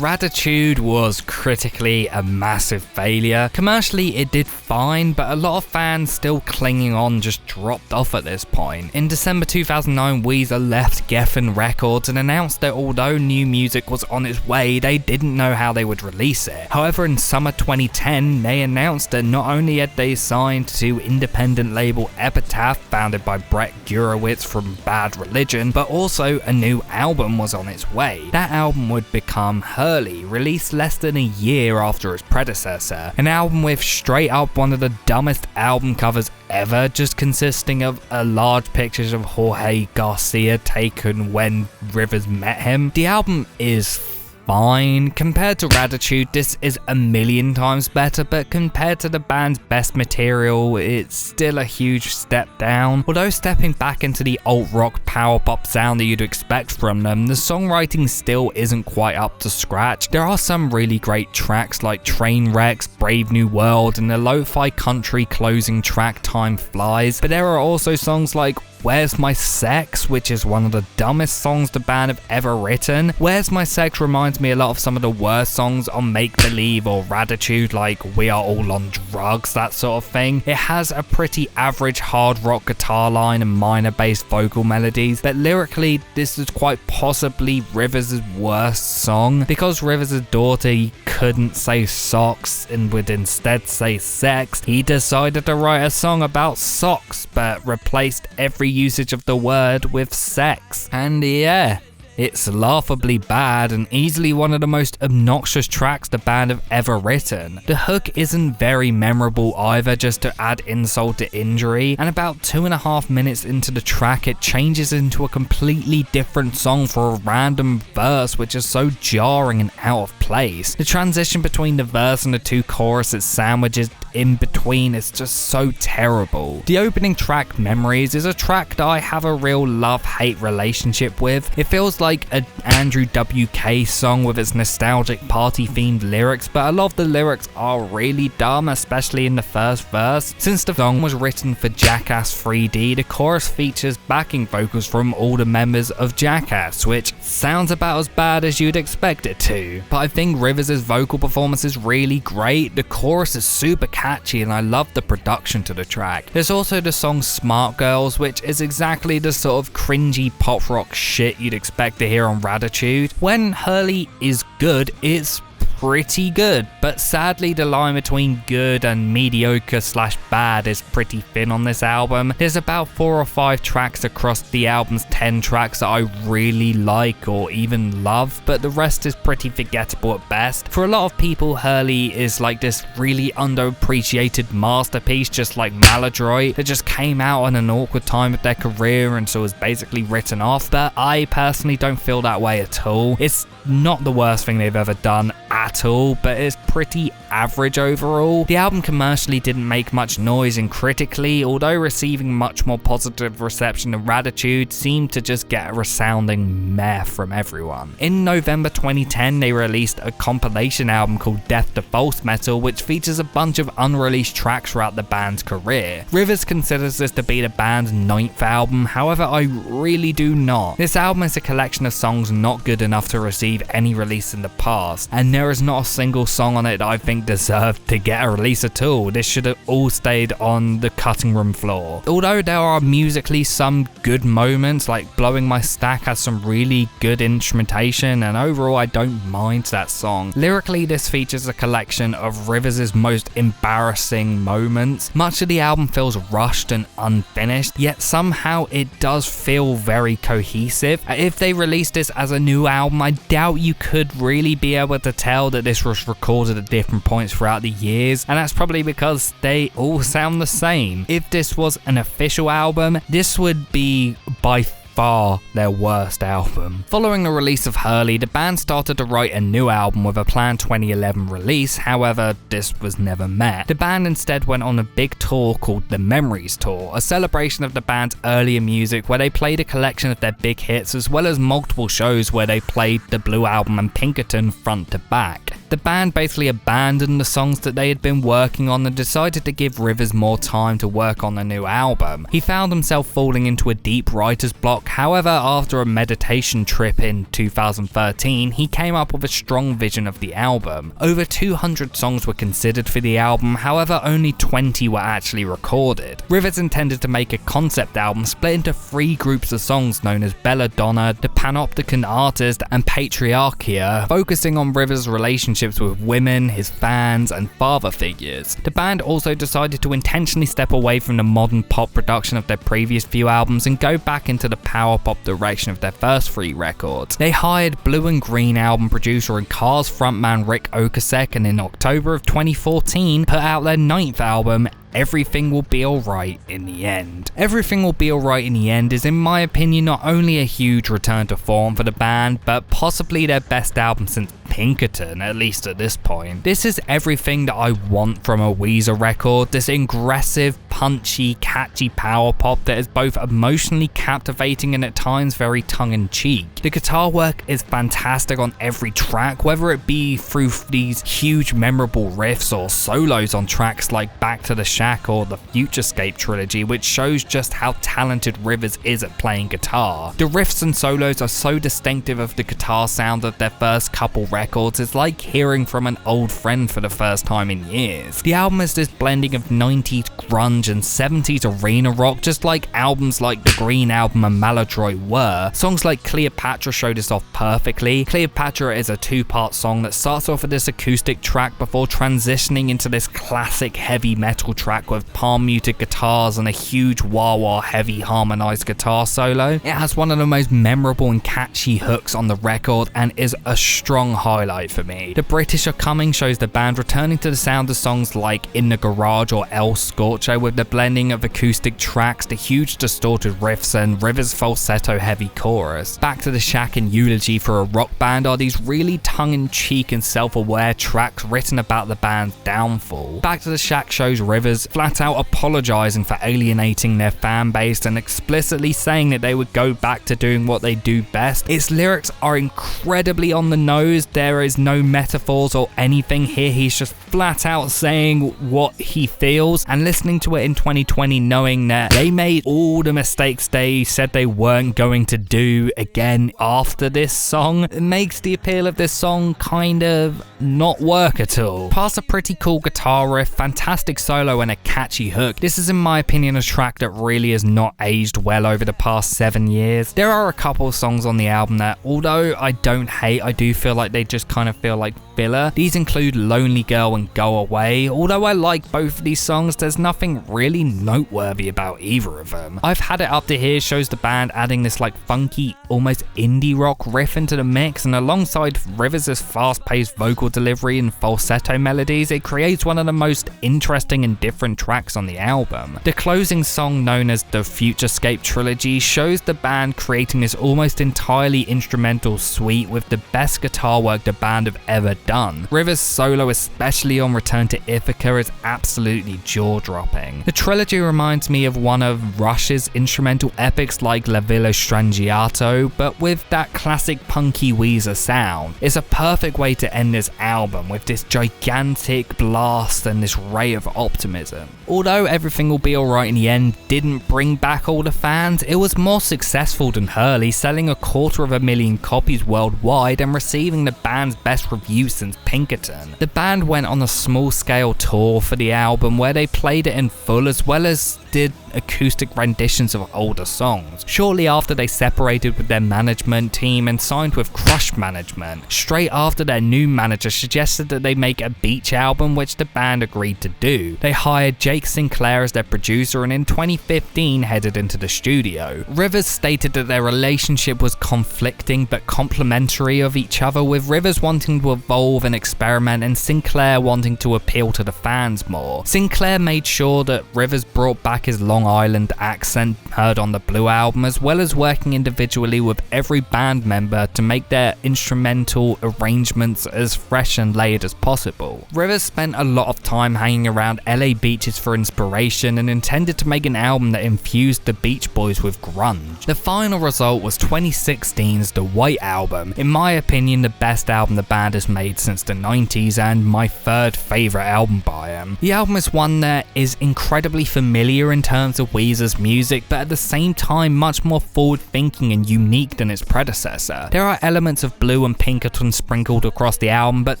Raditude was critically a massive failure. Commercially, it did fine, but a lot of fans still clinging on just dropped off at this point. In December 2009, Weezer left Geffen Records and announced that although new music was on its way, they didn't know how they would release it. However, in summer 2010, they announced that not only had they signed to independent label Epitaph, founded by Brett Gurewitz from Bad Religion, but also a new album was on its way. That album would become Hurley, released less than a year after its predecessor. An album with straight up one of the dumbest album covers ever, just consisting of large pictures of Jorge Garcia taken when Rivers met him. The album is fine. Compared to Raditude, this is a million times better, but compared to the band's best material, it's still a huge step down. Although stepping back into the alt-rock power pop sound that you'd expect from them, the songwriting still isn't quite up to scratch. There are some really great tracks like Trainwrecks, Brave New World, and the lo-fi country closing track Time Flies, but there are also songs like Where's My Sex, which is one of the dumbest songs the band have ever written. Where's My Sex reminds me a lot of some of the worst songs on Make Believe or Raditude, like We Are All on Drugs, that sort of thing. It has a pretty average hard rock guitar line and minor bass vocal melodies, but lyrically this is quite possibly Rivers' worst song. Because Rivers' daughter he couldn't say socks and would instead say sex, he decided to write a song about socks, but replaced every usage of the word with sex. And yeah, it's laughably bad and easily one of the most obnoxious tracks the band have ever written. The hook isn't very memorable either, just to add insult to injury, and about 2.5 minutes into the track it changes into a completely different song for a random verse which is so jarring and out of place. The transition between the verse and the two choruses sandwiches in between is just so terrible. The opening track, Memories, is a track that I have a real love-hate relationship with. It feels like an Andrew WK song with its nostalgic party-themed lyrics, but a lot of the lyrics are really dumb, especially in the first verse. Since the song was written for Jackass 3D, the chorus features backing vocals from all the members of Jackass, which sounds about as bad as you'd expect it to. But I think Rivers' vocal performance is really great. The chorus is super catchy and I love the production to the track. There's also the song Smart Girls, which is exactly the sort of cringy pop rock shit you'd expect to hear on Raditude. When Hurley is good, it's pretty good, but sadly the line between good and mediocre / bad is pretty thin on this album. There's about 4 or 5 tracks across the album's 10 tracks that I really like or even love, but the rest is pretty forgettable at best. For a lot of people, Hurley is like this really underappreciated masterpiece, just like Maladroit, that just came out on an awkward time of their career and so was basically written off, but I personally don't feel that way at all. It's not the worst thing they've ever done at all, but it's pretty average overall. The album commercially didn't make much noise, and critically, although receiving much more positive reception than Raditude, seemed to just get a resounding meh from everyone. In November 2010, they released a compilation album called Death to False Metal, which features a bunch of unreleased tracks throughout the band's career. Rivers considers this to be the band's 9th album, however I really do not. This album is a collection of songs not good enough to receive any release in the past, and there is not a single song on it that I think deserved to get a release at all. This should have all stayed on the cutting room floor. Although there are musically some good moments, like Blowing My Stack has some really good instrumentation, and overall I don't mind that song. Lyrically, this features a collection of Rivers' most embarrassing moments. Much of the album feels rushed and unfinished, yet somehow it does feel very cohesive. If they released this as a new album, I doubt you could really be able to tell that this was recorded at different points throughout the years, and that's probably because they all sound the same. If this was an official album, this would be by far their worst album. Following the release of Hurley, the band started to write a new album with a planned 2011 release, however, this was never met. The band instead went on a big tour called the Memories Tour, a celebration of the band's earlier music where they played a collection of their big hits as well as multiple shows where they played the Blue Album and Pinkerton front to back. The band basically abandoned the songs that they had been working on and decided to give Rivers more time to work on the new album. He found himself falling into a deep writer's block. However, after a meditation trip in 2013, he came up with a strong vision of the album. Over 200 songs were considered for the album, however only 20 were actually recorded. Rivers intended to make a concept album split into 3 groups of songs known as Belladonna, The Panopticon Artist, and Patriarchia, focusing on Rivers' relationships with women, his fans, and father figures. The band also decided to intentionally step away from the modern pop production of their previous few albums and go back into the power pop direction of their first 3 records. They hired Blue and Green album producer and Cars frontman Rick Ocasek, and in October of 2014 put out their 9th album, Everything Will Be Alright in the End. Everything Will Be Alright in the End is, in my opinion, not only a huge return to form for the band, but possibly their best album since Pinkerton, at least at this point. This is everything that I want from a Weezer record, this aggressive, punchy, catchy power pop that is both emotionally captivating and at times very tongue-in-cheek. The guitar work is fantastic on every track, whether it be through these huge memorable riffs or solos on tracks like Back to the Shack or the Futurescape trilogy, which shows just how talented Rivers is at playing guitar. The riffs and solos are so distinctive of the guitar sound of their first couple records, it's like hearing from an old friend for the first time in years. The album is this blending of 90s grunge and 70s arena rock, just like albums like the Green Album and Maladroit were. Songs like Cleopatra show this off perfectly. Cleopatra is a 2-part song that starts off with this acoustic track before transitioning into this classic heavy metal track with palm-muted guitars and a huge wah-wah heavy harmonized guitar solo. It has one of the most memorable and catchy hooks on the record and is a strong highlight for me. The British Are Coming shows the band returning to the sound of songs like In the Garage or El Scorcho, with the blending of acoustic tracks, the huge distorted riffs, and Rivers' falsetto heavy chorus. Back to the Shack and Eulogy for a Rock Band are these really tongue-in-cheek and self-aware tracks written about the band's downfall. Back to the Shack shows Rivers flat out apologizing for alienating their fan base and explicitly saying that they would go back to doing what they do best. Its lyrics are incredibly on the nose. There is no metaphors or anything here. He's just flat out saying what he feels, and listening to it in 2020 knowing that they made all the mistakes they said they weren't going to do again after this song, it makes the appeal of this song kind of not work at all. Past a pretty cool guitar riff, fantastic solo, and a catchy hook, this is in my opinion a track that really has not aged well over the past 7 years. There are a couple of songs on the album that, although I don't hate, I do feel like they just kind of feel like filler. These include Lonely Girl and Go Away. Although I like both of these songs, there's nothing really noteworthy about either of them. I've Had It Up to Here shows the band adding this like funky, almost indie rock riff into the mix, and alongside Rivers' fast-paced vocal delivery and falsetto melodies, it creates one of the most interesting and different tracks on the album. The closing song, known as the Futurescape trilogy, shows the band creating this almost entirely instrumental suite with the best guitar work the band have ever done. Rivers' solo, especially on Return to Ithaca, is absolutely jaw-dropping. The trilogy reminds me of one of Rush's instrumental epics like La Villa Strangiato, but with that classic punky Weezer sound. It's a perfect way to end this album with this gigantic blast and this ray of optimism. Although Everything Will Be Alright in the End didn't bring back all the fans, it was more successful than Hurley, selling 250,000 copies worldwide and receiving the band's best reviews since Pinkerton. The band went on a small-scale tour for the album where they played it in full as well as did acoustic renditions of older songs. Shortly after, they separated with their management team and signed with Crush Management. Straight after, their new manager suggested that they make a beach album, which the band agreed to do. They hired Jake Sinclair as their producer and in 2015 headed into the studio. Rivers stated that their relationship was conflicting but complementary of each other, with Rivers wanting to evolve and experiment and Sinclair wanting to appeal to the fans more. Sinclair made sure that Rivers brought back back his Long Island accent heard on the Blue album, as well as working individually with every band member to make their instrumental arrangements as fresh and layered as possible. Rivers spent a lot of time hanging around LA beaches for inspiration and intended to make an album that infused the Beach Boys with grunge. The final result was 2016's The White Album, in my opinion the best album the band has made since the 90s and my third favourite album by them. The album is one that is incredibly familiar in terms of Weezer's music, but at the same time much more forward-thinking and unique than its predecessor. There are elements of Blue and Pinkerton sprinkled across the album, but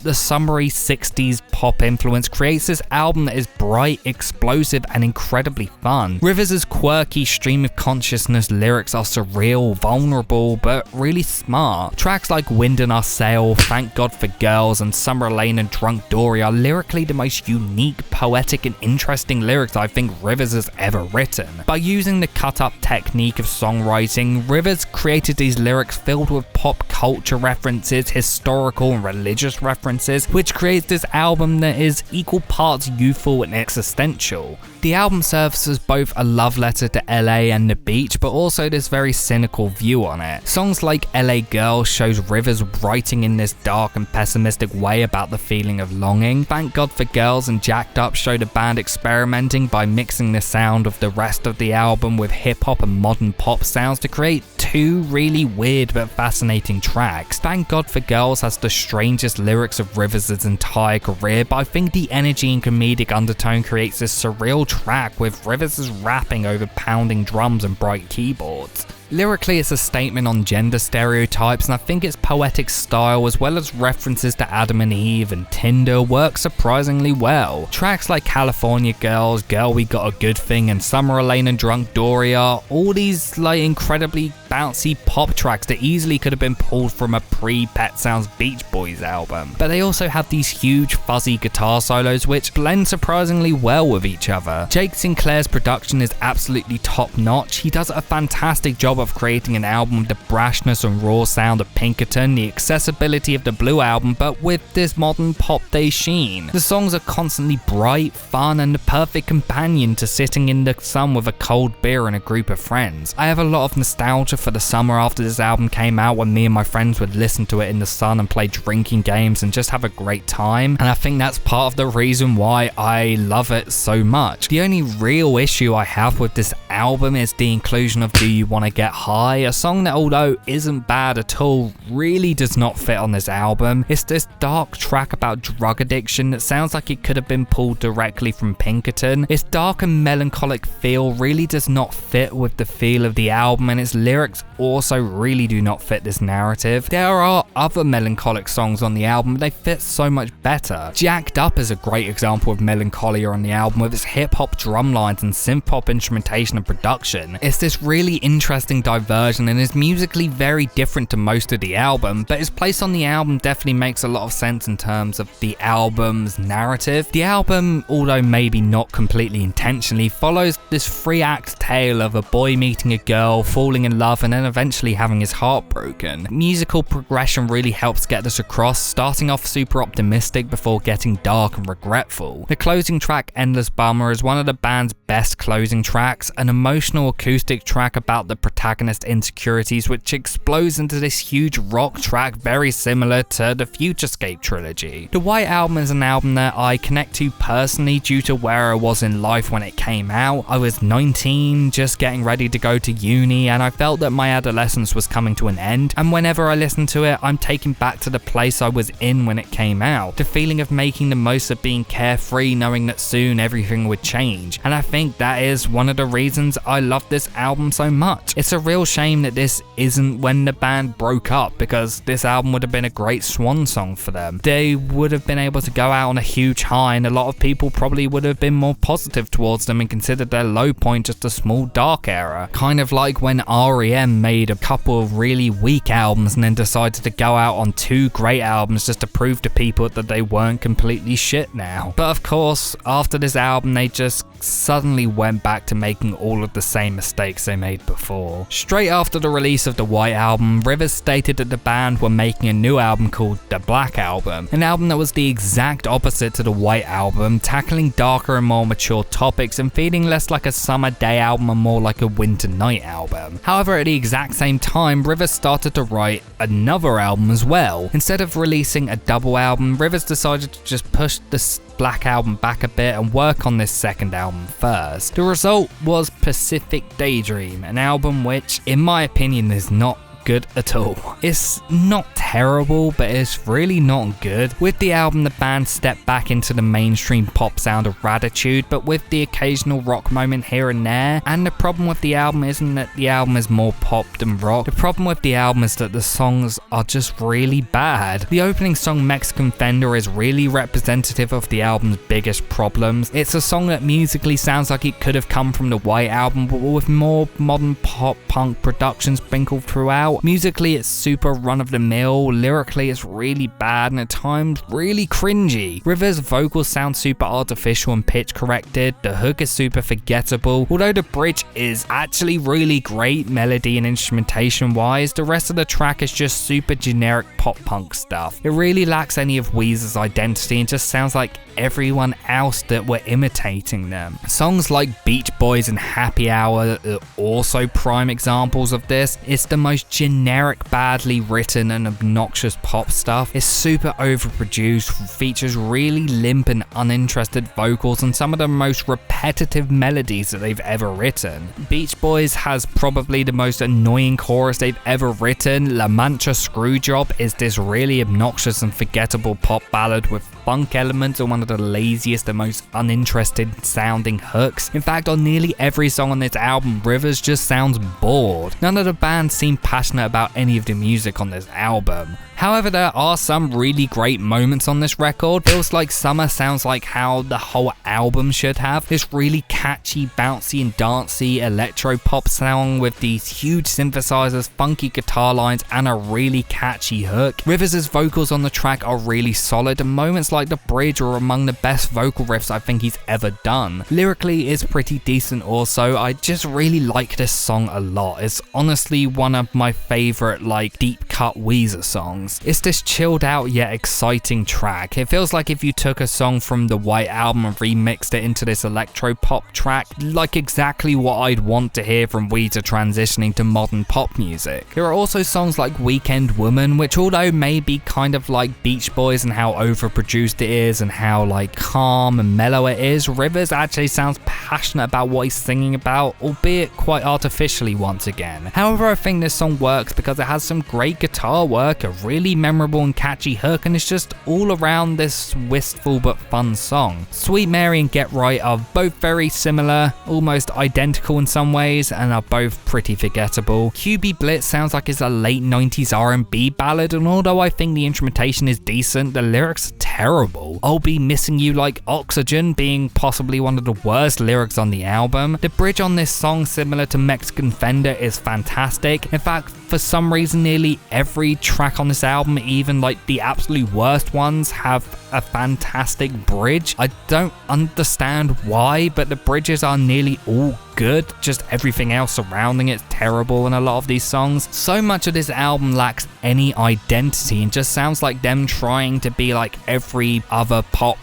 the summery 60s pop influence creates this album that is bright, explosive, and incredibly fun. Rivers' quirky stream of consciousness lyrics are surreal, vulnerable, but really smart. Tracks like Wind in Our Sail, Thank God for Girls, and Summer Lane and Drunk Dory are lyrically the most unique, poetic, and interesting lyrics I think Rivers has ever written. By using the cut-up technique of songwriting, Rivers created these lyrics filled with pop culture references, historical and religious references, which creates this album that is equal parts youthful and existential. The album serves as both a love letter to LA and the beach, but also this very cynical view on it. Songs like LA Girl shows Rivers writing in this dark and pessimistic way about the feeling of longing. Thank God for Girls and Jacked Up show the band experimenting by mixing the sound of the rest of the album with hip hop and modern pop sounds to create two really weird but fascinating tracks. Thank God for Girls has the strangest lyrics of Rivers' entire career, but I think the energy and comedic undertone creates this surreal track with Rivers' rapping over pounding drums and bright keyboards. Lyrically, it's a statement on gender stereotypes, and I think its poetic style, as well as references to Adam and Eve and Tinder, work surprisingly well. Tracks like California Girls, Girl We Got a Good Thing, and Summer Lane and Drunk Dory are all these incredibly bouncy pop tracks that easily could have been pulled from a pre-Pet Sounds Beach Boys album. But they also have these huge fuzzy guitar solos which blend surprisingly well with each other. Jake Sinclair's production is absolutely top notch. He does a fantastic job of creating an album with the brashness and raw sound of Pinkerton, the accessibility of the Blue album, but with this modern pop day sheen. The songs are constantly bright, fun, and the perfect companion to sitting in the sun with a cold beer and a group of friends. I have a lot of nostalgia for the summer after this album came out, when me and my friends would listen to it in the sun and play drinking games and just have a great time, and I think that's part of the reason why I love it so much. The only real issue I have with this album is the inclusion of Do You Wanna Get High, a song that, although isn't bad at all, really does not fit on this album. It's this dark track about drug addiction that sounds like it could have been pulled directly from Pinkerton. Its dark and melancholic feel really does not fit with the feel of the album, and its lyrics also really do not fit this narrative. There are other melancholic songs on the album, but they fit so much better. Jacked Up is a great example of melancholia on the album, with its hip-hop drum lines and synth-pop instrumentation and production. It's this really interesting diversion and is musically very different to most of the album, but its place on the album definitely makes a lot of sense in terms of the album's narrative. The album, although maybe not completely intentionally, follows this three-act tale of a boy meeting a girl, falling in love, and then eventually having his heart broken. Musical progression really helps get this across, starting off super optimistic before getting dark and regretful. The closing track, Endless Bummer, is one of the band's best closing tracks, an emotional acoustic track about the protagonist insecurities which explodes into this huge rock track very similar to the Futurescape trilogy. The White Album is an album that I connect to personally due to where I was in life when it came out. I was 19, just getting ready to go to uni, and I felt that my adolescence was coming to an end, and whenever I listen to it, I'm taken back to the place I was in when it came out. The feeling of making the most of being carefree, knowing that soon everything would change, and I think that is one of the reasons I love this album so much. It's a real shame that this isn't when the band broke up, because this album would have been a great swan song for them. They would have been able to go out on a huge high, and a lot of people probably would have been more positive towards them and considered their low point just a small dark era. Kind of like when R.E.M. made a couple of really weak albums and then decided to go out on two great albums just to prove to people that they weren't completely shit now. But of course, after this album, they just suddenly went back to making all of the same mistakes they made before. well. Straight after the release of the White Album, Rivers stated that the band were making a new album called The Black Album, an album that was the exact opposite to the White Album, tackling darker and more mature topics and feeling less like a summer day album and more like a winter night album. However, at the exact same time, Rivers started to write another album as well. Instead of releasing a double album, Rivers decided to just push the Black Album back a bit and work on this second album first. The result was Pacific Daydream, an album which, in my opinion, is not good at all. It's not terrible, but it's really not good. With the album, the band stepped back into the mainstream pop sound of Raditude, but with the occasional rock moment here and there. And the problem with the album isn't that the album is more pop than rock. The problem with the album is that the songs are just really bad. The opening song, Mexican Fender, is really representative of the album's biggest problems. It's a song that musically sounds like it could have come from the White Album, but with more modern pop punk production sprinkled throughout. Musically, it's super run-of-the-mill, lyrically it's really bad and at times really cringy. Rivers' vocals sound super artificial and pitch corrected, the hook is super forgettable. Although the bridge is actually really great melody and instrumentation wise, the rest of the track is just super generic pop punk stuff. It really lacks any of Weezer's identity and just sounds like everyone else that were imitating them. Songs like Beach Boys and Happy Hour are also prime examples of this. It's the most generic, badly written and obnoxious pop stuff. It's super overproduced, features really limp and uninterested vocals and some of the most repetitive melodies that they've ever written. Beach Boys has probably the most annoying chorus they've ever written. La Mancha Screwjob is this really obnoxious and forgettable pop ballad with funk elements and one of the laziest and most uninterested sounding hooks. In fact, on nearly every song on this album, Rivers just sounds bored. None of the band seem passionate about any of the music on this album. However, there are some really great moments on this record. Feels Like Summer sounds like how the whole album should have. This really catchy, bouncy and dancey electro pop song with these huge synthesizers, funky guitar lines and a really catchy hook. Rivers' vocals on the track are really solid and moments like the bridge are among the best vocal riffs I think he's ever done. Lyrically, it's pretty decent also. I just really like this song a lot. It's honestly one of my favorite like deep cut Weezer songs. It's this chilled out yet exciting track. It feels like if you took a song from the White Album and remixed it into this electro pop track, like exactly what I'd want to hear from Weezer transitioning to modern pop music. There are also songs like Weekend Woman, which although may be kind of like Beach Boys and how overproduced it is and how like calm and mellow it is, Rivers actually sounds passionate about what he's singing about, albeit quite artificially once again. However, I think this song works because it has some great guitar work, a really memorable and catchy hook, and it's just all around this wistful but fun song. Sweet Mary and Get Right are both very similar, almost identical in some ways, and are both pretty forgettable. QB Blitz sounds like it's a late 90s R&B ballad, and although I think the instrumentation is decent, the lyrics are terrible. I'll Be Missing You Like Oxygen being possibly one of the worst lyrics on the album. The bridge on this song, similar to Mexican Fender, is fantastic. In fact, for some reason, nearly every track on this album, even like the absolute worst ones, have a fantastic bridge. I don't understand why, but the bridges are nearly all good, just everything else surrounding it's terrible in a lot of these songs. So much of this album lacks any identity and just sounds like them trying to be like every other pop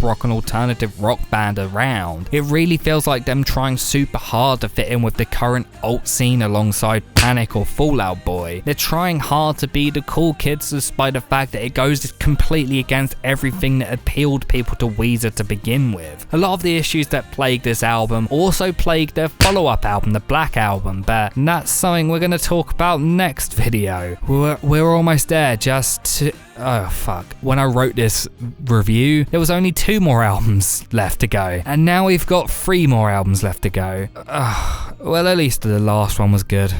rock and alternative rock band around. It really feels like them trying super hard to fit in with the current alt scene alongside Panic or Fall Out Boy. They're trying hard to be the cool kids despite the fact that it goes completely against everything that appealed people to Weezer to begin with. A lot of the issues that plague this album also plagued their follow-up album, the Black Album, but that's something we're going to talk about next video. We're almost there, oh fuck. When I wrote this review, there was only 2 more albums left to go, and now we've got 3 more albums left to go. Well, at least the last one was good.